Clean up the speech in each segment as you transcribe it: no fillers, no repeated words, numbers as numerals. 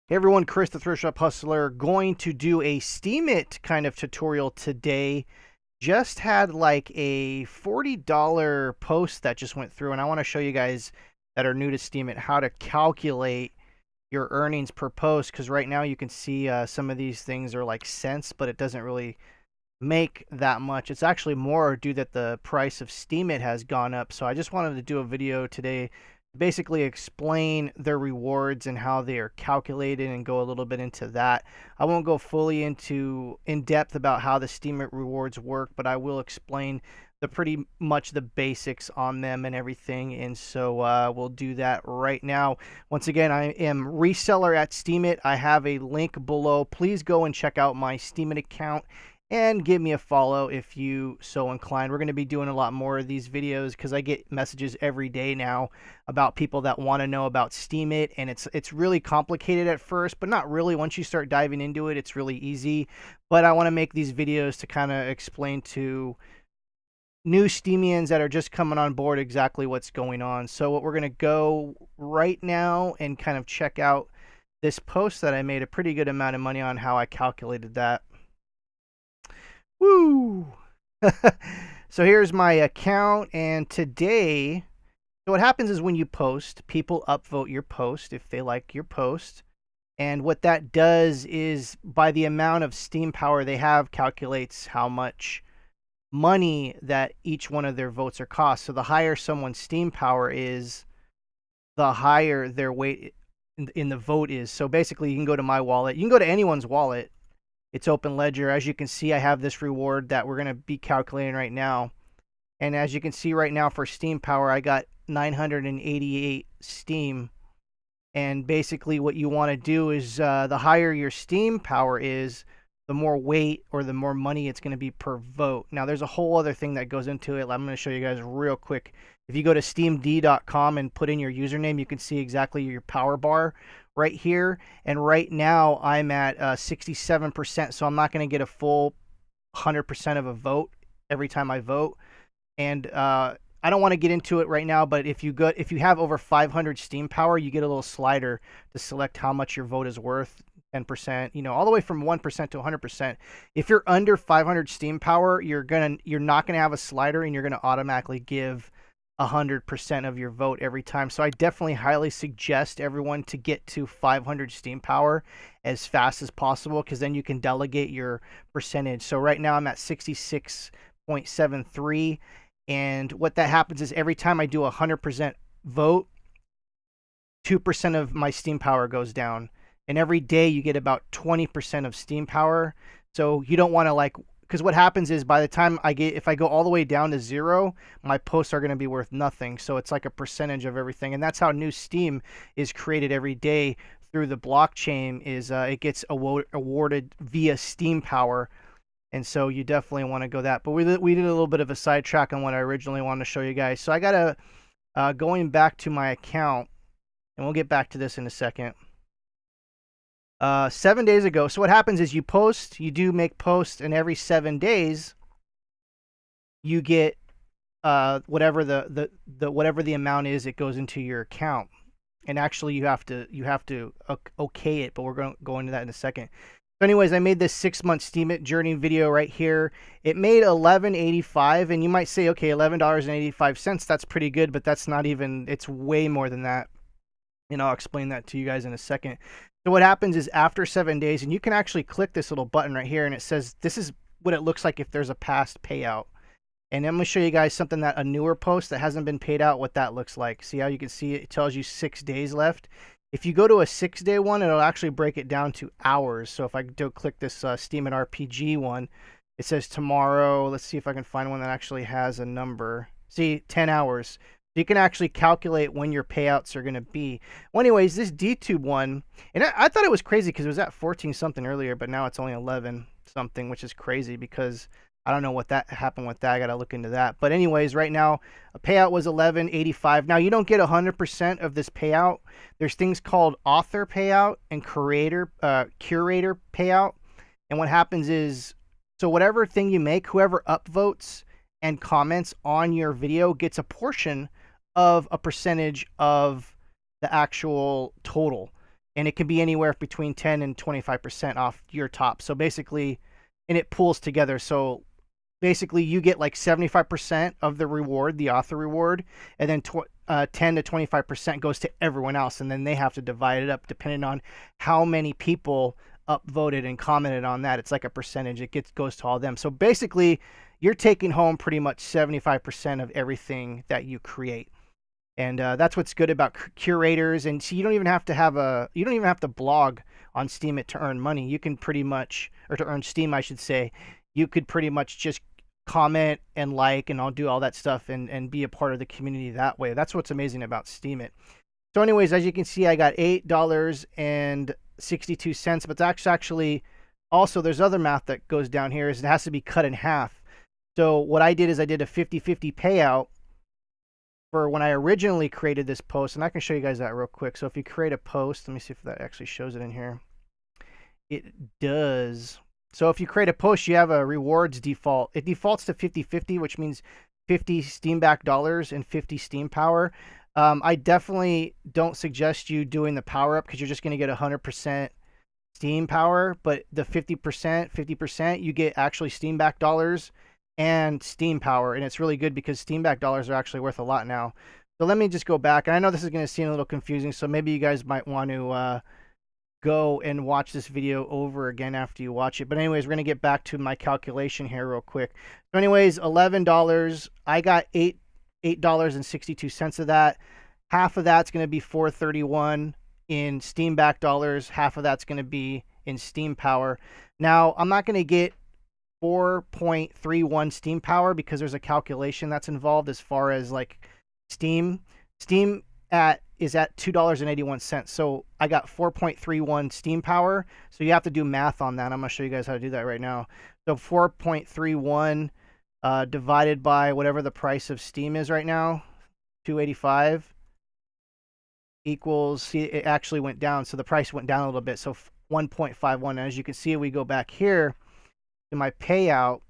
Hey everyone, Chris the Thrift Shop Hustler, going to do a Steemit kind of tutorial today. Just had like a $40 post that just went through, and I want to show you guys that are new to Steemit how to calculate your earnings per post, because right now you can see some of these things are like cents, but it doesn't really make that much. It's actually more due that the price of Steemit has gone up. So I just wanted to do a video today, basically explain their rewards and how they are calculated and go a little bit into that. I won't go fully into in depth about how the Steemit rewards work, but I will explain the pretty much the basics on them and everything. And so we'll do that right now. Once again, I am reseller at Steemit. I have a link below. Please go and check out my Steemit account and give me a follow if you so inclined. We're going to be doing a lot more of these videos because I get messages every day now about people that want to know about Steemit, and it's really complicated at first, but not really. Once you start diving into it, it's really easy. But I want to make these videos to kind of explain to new Steemians that are just coming on board exactly what's going on. So what we're going to go right now and kind of check out this post that I made a pretty good amount of money on, how I calculated that. Woo! So here's my account, and today, so what happens is when you post, people upvote your post if they like your post. And what that does is, by the amount of Steam power they have, calculates how much money that each one of their votes are cost. So the higher someone's Steam power is, the higher their weight in the vote is. So basically, you can go to my wallet. You can go to anyone's wallet. It's open ledger. As you can see, I have this reward that we're going to be calculating right now. And as you can see right now for Steam power, I got 988 Steam. And basically what you want to do is the higher your Steam power is, the more weight or the more money it's going to be per vote. Now, there's a whole other thing that goes into it. I'm going to show you guys real quick. If you go to steamd.com and put in your username, you can see exactly your power bar right here. And right now I'm at 67%, so I'm not going to get a full 100% of a vote every time I vote. And I don't want to get into it right now, but if you have over 500 Steam power, you get a little slider to select how much your vote is worth. 10%, all the way from 1% to 100%. If you're under 500 Steam power, you're not gonna have a slider, and you're gonna automatically give 100% of your vote every time. So I definitely highly suggest everyone to get to 500 Steam power as fast as possible, because then you can delegate your percentage. So right now I'm at 66.73, and what that happens is every time I do 100% vote, 2% of my Steam power goes down. And every day you get about 20% of Steam power. So you don't want to because what happens is by the time if I go all the way down to 0, my posts are going to be worth nothing. So it's like a percentage of everything. And that's how new Steam is created every day through the blockchain, is it gets awarded via Steam power. And so you definitely want to go that. But we did a little bit of a sidetrack on what I originally wanted to show you guys. So I got going back to my account, and we'll get back to this in a second. 7 days ago. So what happens is you do make posts, and every 7 days you get whatever the amount is, it goes into your account. And actually you have to okay it, but we're going to go into that in a second. So anyways, I made this 6-month Steemit journey video right here. It made $11.85, and you might say, okay, $11.85, that's pretty good, but that's not even, it's way more than that. And I'll explain that to you guys in a second. So what happens is after 7 days, and you can actually click this little button right here, and it says this is what it looks like if there's a past payout. And I'm going to show you guys something that a newer post that hasn't been paid out, what that looks like. See how you can see it tells you 6 days left. If you go to a 6-day one, it'll actually break it down to hours. So if I do click this Steemit RPG one, it says tomorrow. Let's see if I can find one that actually has a number. See, 10 hours. You can actually calculate when your payouts are going to be. Well, anyways, this DTube one, and I thought it was crazy because it was at 14 something earlier, but now it's only 11 something, which is crazy because I don't know what that happened with that. I got to look into that. But anyways, right now a payout was 11.85. Now you don't get 100% of this payout. There's things called author payout and curator payout. And what happens is, so whatever thing you make, whoever upvotes and comments on your video gets a portion of a percentage of the actual total. and it can be anywhere between 10 and 25% off your top. So basically, and it pools together. So basically, you get like 75% of the reward, the author reward, and then 10 to 25% goes to everyone else, and then they have to divide it up depending on how many people upvoted and commented on that. It's like a percentage. It goes to all of them. So basically, you're taking home pretty much 75% of everything that you create. And that's what's good about curators. And so you don't even have to blog on Steemit to earn money. You can pretty much, or to earn Steem, I should say, you could pretty much just comment and like, and I'll do all that stuff and be a part of the community that way. That's what's amazing about Steemit. So anyways, as you can see, I got $8.62, but that's actually also, there's other math that goes down here, is it has to be cut in half. So what I did is I did a 50-50 payout for when I originally created this post, and I can show you guys that real quick. So if you create a post, let me see if that actually shows it in here. It does. So if you create a post, you have a rewards default. It defaults to 50-50, which means 50 Steam back dollars and 50 Steam power. I definitely don't suggest you doing the power up because you're just going to get 100% Steam power, but the 50%, you get actually Steam back dollars and Steam power, and it's really good because Steam back dollars are actually worth a lot now. So let me just go back. And I know this is going to seem a little confusing, so maybe you guys might want to go and watch this video over again after you watch it. But anyways, we're going to get back to my calculation here real quick. So anyways, $11. I got $8.62 of that. Half of that's going to be $4.31 in Steam back dollars. Half of that's going to be in Steam power. Now, I'm not going to get 4.31 Steam power because there's a calculation that's involved as far as like Steam. Steam is at $2.81. So I got 4.31 Steam power. So you have to do math on that. I'm going to show you guys how to do that right now. So 4.31 divided by whatever the price of Steam is right now, $2.85, equals, see, it actually went down. So the price went down a little bit. So 1.51. As you can see, we go back here to my payout,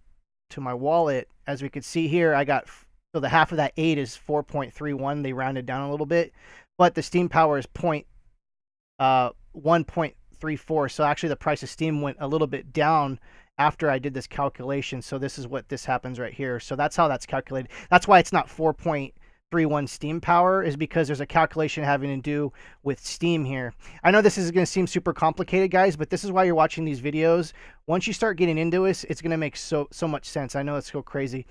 to my wallet. As we can see here, I got, so the half of that 8 is 4.31. They rounded down a little bit, but the Steam power is 1.34. So actually the price of Steam went a little bit down after I did this calculation. So this is what this happens right here. So that's how that's calculated. That's why it's not 4.31 Steam power, is because there's a calculation having to do with Steam here. I know this is going to seem super complicated, guys, but this is why you're watching these videos. Once you start getting into it, it's going to make so much sense. I know it's so crazy.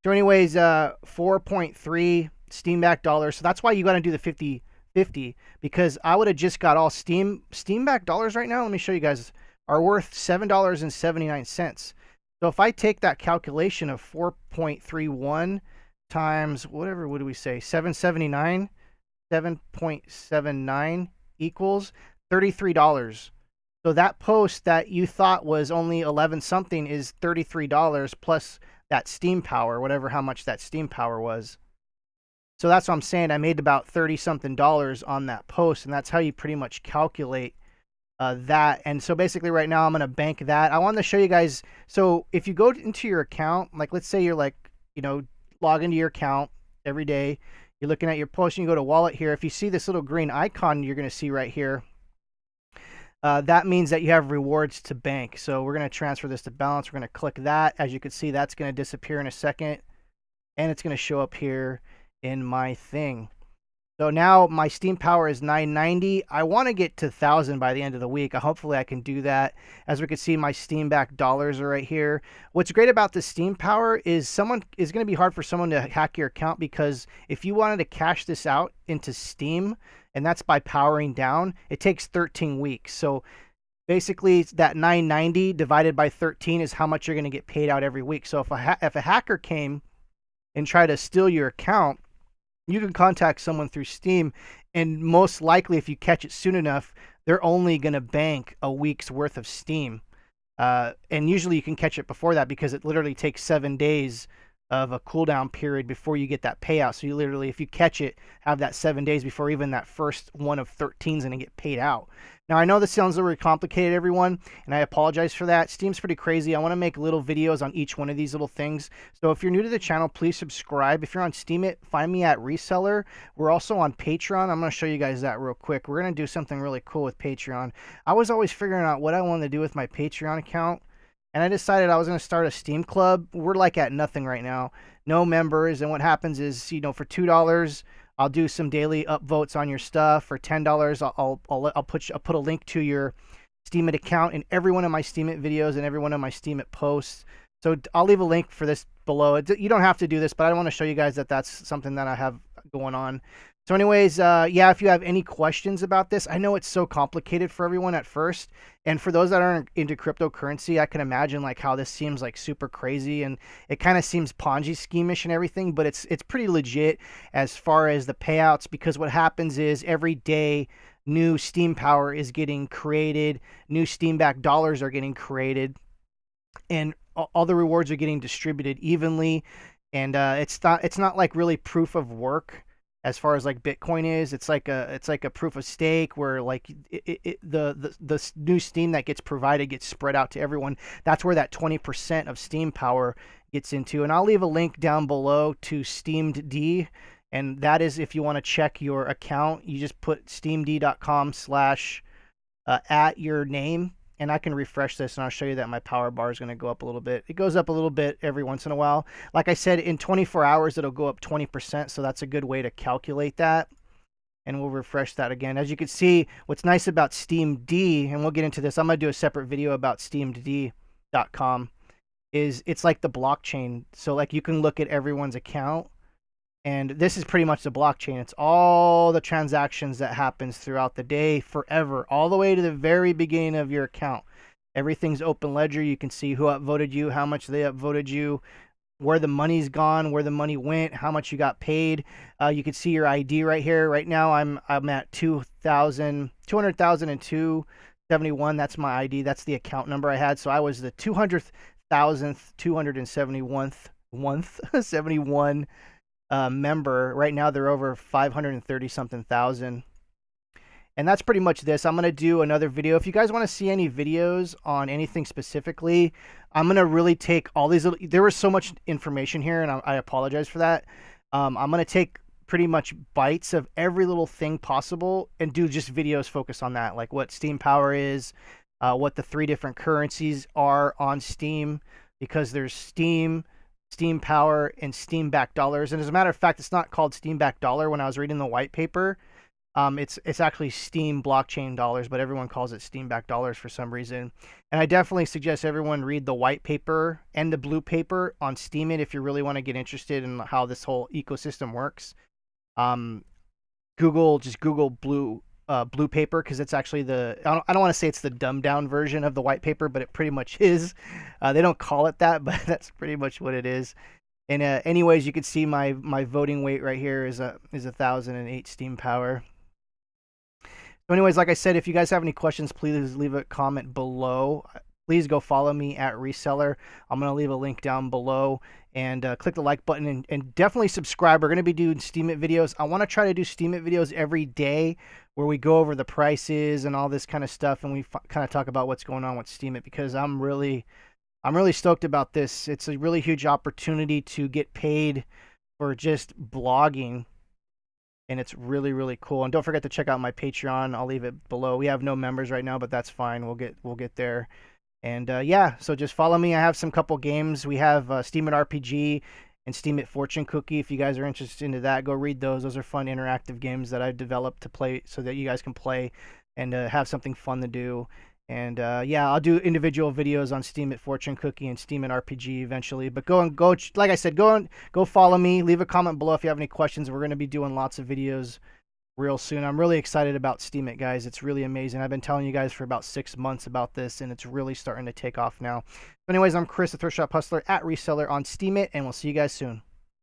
So anyways, 4.3 Steam back dollars. So that's why you got to do the 50-50, because I would have just got all Steam back dollars right now. Let me show you guys, are worth $7.79. So if I take that calculation of 4.31 times whatever, what do we say, 779, 7.79 equals $33. So that post that you thought was only 11 something is $33 plus that Steam power, whatever, how much that Steam power was. So that's what I'm saying. I made about 30 something dollars on that post, and that's how you pretty much calculate that. And so basically right now I'm going to bank that. I want to show you guys. So if you go into your account, like let's say you're like, you know, log into your account every day, you're looking at your post, and you go to wallet here. If you see this little green icon you're going to see right here, that means that you have rewards to bank. So we're going to transfer this to balance. We're going to click that. As you can see, that's going to disappear in a second, and it's going to show up here in my thing. So now my Steam power is 990. I want to get to 1,000 by the end of the week. Hopefully I can do that. As we can see, my Steam back dollars are right here. What's great about the Steam power is going to be hard for someone to hack your account, because if you wanted to cash this out into Steam, and that's by powering down, it takes 13 weeks. So basically that 990 divided by 13 is how much you're going to get paid out every week. So if a hacker came and tried to steal your account, you can contact someone through Steam, and most likely, if you catch it soon enough, they're only going to bank a week's worth of Steam. And usually you can catch it before that, because it literally takes 7 days of a cooldown period before you get that payout. So you literally, if you catch it, have that 7 days before even that first one of 13 is going to get paid out. Now, I know this sounds a little complicated, everyone, and I apologize for that. Steam's pretty crazy. I want to make little videos on each one of these little things. So if you're new to the channel, please subscribe. If you're on Steemit, find me at Reseller. We're also on Patreon. I'm going to show you guys that real quick. We're going to do something really cool with Patreon. I was always figuring out what I wanted to do with my Patreon account, and I decided I was going to start a Steam club. We're like at nothing right now, no members. And what happens is, you know, for $2, I'll do some daily upvotes on your stuff. For $10, I'll put a link to your Steemit account in every one of my Steemit videos and every one of my Steemit posts. So I'll leave a link for this below. You don't have to do this, but I want to show you guys that that's something that I have going on. So anyways, yeah, if you have any questions about this, I know it's so complicated for everyone at first. And for those that aren't into cryptocurrency, I can imagine like how this seems like super crazy and it kind of seems Ponzi scheme-ish and everything, but it's pretty legit as far as the payouts, because what happens is every day new Steam power is getting created, new Steam-backed dollars are getting created, and all the rewards are getting distributed evenly. And it's not like really proof of work as far as like Bitcoin is. It's like a proof of stake where like the new Steam that gets provided gets spread out to everyone. That's where that 20% of Steam power gets into. And I'll leave a link down below to SteemD, and that is if you want to check your account, you just put steemd.com/ at your name. And I can refresh this and I'll show you that my power bar is going to go up a little bit. It goes up a little bit every once in a while. Like I said, in 24 hours, it'll go up 20%. So that's a good way to calculate that. And we'll refresh that again. As you can see, what's nice about SteemD, and we'll get into this, I'm going to do a separate video about steemd.com, is it's like the blockchain. So like you can look at everyone's account. And this is pretty much the blockchain. It's all the transactions that happens throughout the day forever, all the way to the very beginning of your account. Everything's open ledger. You can see who upvoted you, how much they upvoted you, where the money's gone, where the money went, how much you got paid. You can see your ID right here. Right now I'm at 200,271. That's my ID. That's the account number I had. So I was the 200,271 member. Right now they're over 530 something thousand. And that's pretty much this. I'm going to do another video. If you guys want to see any videos on anything specifically, I'm going to really take all these little, there was so much information here and I apologize for that. I'm going to take pretty much bites of every little thing possible and do just videos focused on that, like what Steam power is, what the 3 different currencies are on Steam, because there's Steam power, and Steam-backed dollars. And as a matter of fact, it's not called Steam-backed dollar. When I was reading the white paper, it's actually Steam blockchain dollars, but everyone calls it Steam-backed dollars for some reason. And I definitely suggest everyone read the white paper and the blue paper on Steemit if you really want to get interested in how this whole ecosystem works. Just Google blue paper, because it's actually I don't want to say it's the dumbed down version of the white paper, but it pretty much is. They don't call it that, but that's pretty much what it is. And anyways, you can see my voting weight right here is 1,008 Steam power. So anyways, like I said, if you guys have any questions, please leave a comment below. Please go follow me at Reseller. I'm going to leave a link down below, and click the like button, and definitely subscribe. We're going to be doing Steemit videos. I want to try to do Steemit videos every day where we go over the prices and all this kind of stuff, and we kind of talk about what's going on with Steemit, because I'm really stoked about this. It's a really huge opportunity to get paid for just blogging, and it's really, really cool. And don't forget to check out my Patreon. I'll leave it below. We have no members right now, but that's fine. We'll get there. And yeah, so just follow me. I have some couple games. We have Steemit RPG and Steemit Fortune Cookie. If you guys are interested into that, go read those. Those are fun interactive games that I've developed to play so that you guys can play and have something fun to do. And yeah, I'll do individual videos on Steemit Fortune Cookie and Steemit RPG eventually. But go, like I said, go follow me. Leave a comment below if you have any questions. We're going to be doing lots of videos real soon. I'm really excited about Steemit, guys. It's really amazing. I've been telling you guys for about 6 months about this, and it's really starting to take off now. So anyways, I'm Chris, the Thrift Shop Hustler at Reseller on Steemit, and we'll see you guys soon.